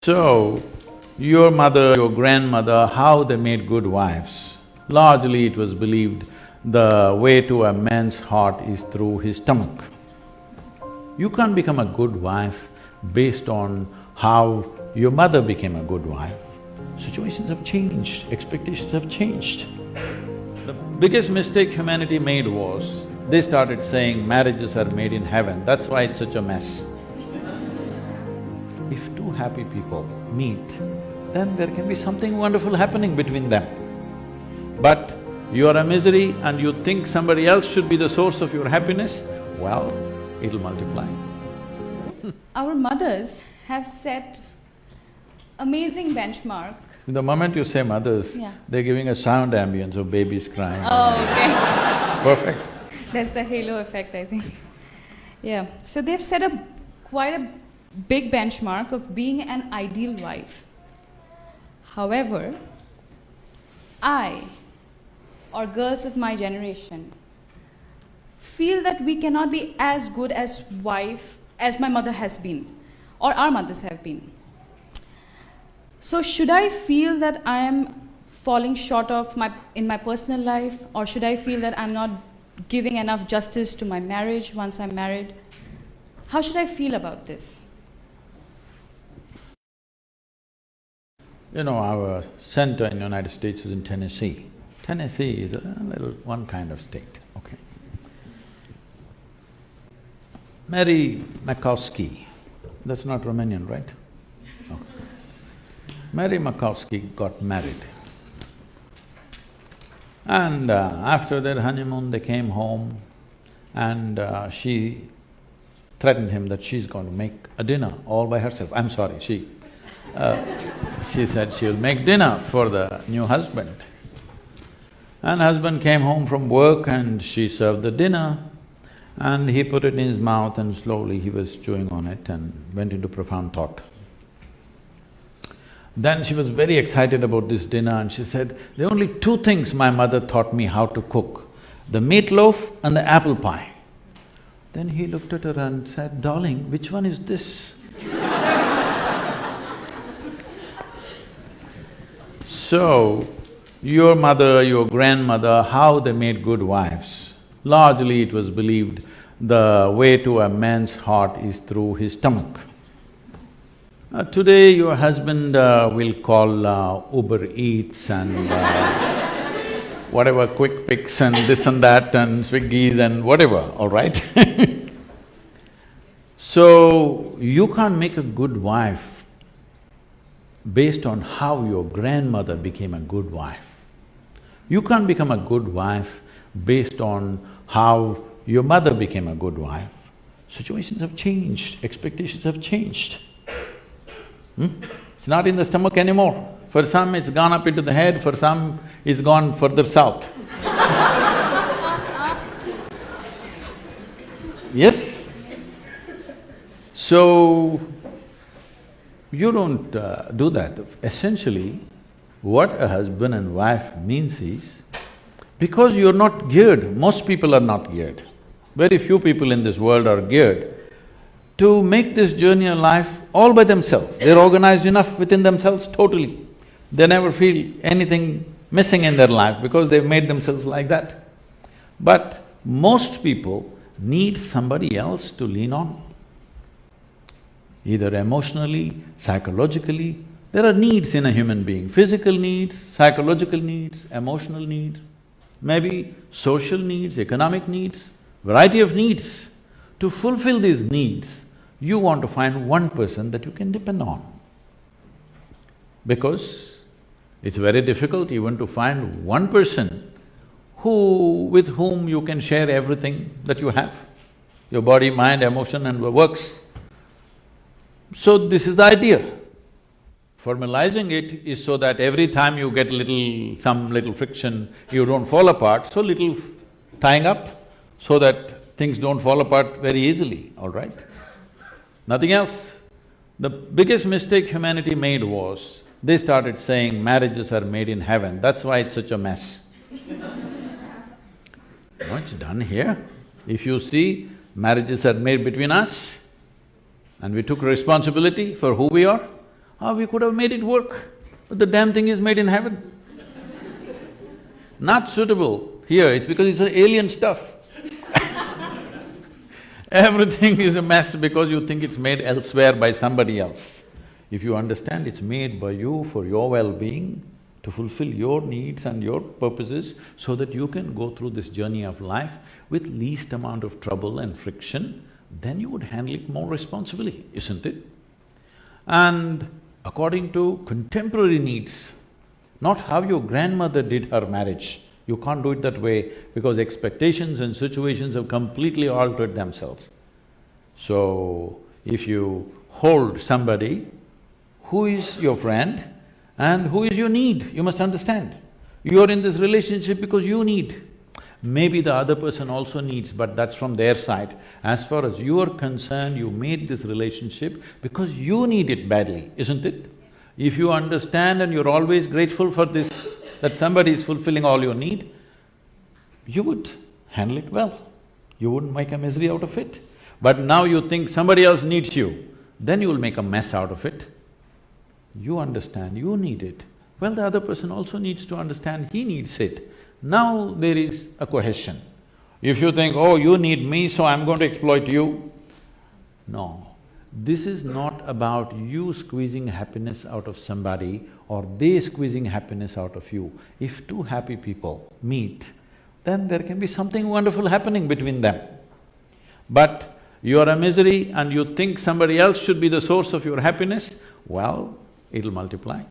So, your mother, your grandmother, how they made good wives? Largely it was believed the way to a man's heart is through his stomach. You can't become a good wife based on how your mother became a good wife. Situations have changed, expectations have changed. The biggest mistake humanity made was, they started saying marriages are made in heaven, that's why it's such a mess. If two happy people meet, then there can be something wonderful happening between them. But you are a misery and you think somebody else should be the source of your happiness, well, it'll multiply. Our mothers have set amazing benchmark. The moment you say mothers, they're giving a sound ambience of babies crying. Oh, okay. Perfect. That's the halo effect, I think. Yeah, so they've set quite a big benchmark of being an ideal wife. However, I, or girls of my generation, feel that we cannot be as good as wife as my mother has been, or our mothers have been. So should I feel that I am falling short of in my personal life, or should I feel that I'm not giving enough justice to my marriage once I'm married? How should I feel about this? You know, our center in the United States is in Tennessee. Tennessee is a little one kind of state, okay. Mary Makowski, that's not Romanian, right? Okay. Mary Makowski got married. And after their honeymoon, they came home and she threatened him that she's going to make a dinner all by herself. I'm sorry, she said she'll make dinner for the new husband. And husband came home from work and she served the dinner and he put it in his mouth and slowly he was chewing on it and went into profound thought. Then she was very excited about this dinner and she said, there are only two things my mother taught me how to cook, the meatloaf and the apple pie. Then he looked at her and said, darling, which one is this? So, your mother, your grandmother, how they made good wives? Largely it was believed the way to a man's heart is through his stomach. Today your husband will call Uber Eats and whatever quick picks and this and that and Swiggies and whatever, all right? So, you can't make a good wife based on how your grandmother became a good wife. You can't become a good wife based on how your mother became a good wife. Situations have changed, expectations have changed. It's not in the stomach anymore. For some it's gone up into the head, for some it's gone further south. Yes? So, you don't do that. Essentially, what a husband and wife means is, because you're not geared, most people are not geared, very few people in this world are geared to make this journey of life all by themselves. They're organized enough within themselves totally. They never feel anything missing in their life because they've made themselves like that. But most people need somebody else to lean on, either emotionally, psychologically. There are needs in a human being, physical needs, psychological needs, emotional needs, maybe social needs, economic needs, variety of needs. To fulfill these needs, you want to find one person that you can depend on. Because it's very difficult even to find one person with whom you can share everything that you have, your body, mind, emotion and works. So this is the idea. Formalizing it is so that every time you get some little friction, you don't fall apart, so little tying up so that things don't fall apart very easily, all right? Nothing else. The biggest mistake humanity made was, they started saying marriages are made in heaven, that's why it's such a mess. What's done here? If you see, marriages are made between us and we took responsibility for who we are, we could have made it work, but the damn thing is made in heaven. Not suitable here, it's because it's alien stuff. Everything is a mess because you think it's made elsewhere by somebody else. If you understand it's made by you for your well-being, to fulfill your needs and your purposes so that you can go through this journey of life with least amount of trouble and friction, then you would handle it more responsibly, isn't it? And according to contemporary needs, not how your grandmother did her marriage. You can't do it that way because expectations and situations have completely altered themselves. So, if you hold somebody who is your friend and who is your need, you must understand. You are in this relationship because you need. Maybe the other person also needs, but that's from their side. As far as you are concerned, you made this relationship because you need it badly, isn't it? If you understand and you're always grateful for this, that somebody is fulfilling all your need, you would handle it well. You wouldn't make a misery out of it. But now you think somebody else needs you, then you will make a mess out of it. You understand, you need it. Well, the other person also needs to understand he needs it. Now there is a cohesion. If you think, oh, you need me, so I'm going to exploit you. No, this is not about you squeezing happiness out of somebody or they squeezing happiness out of you. If two happy people meet, then there can be something wonderful happening between them. But you are a misery and you think somebody else should be the source of your happiness, well, it'll multiply.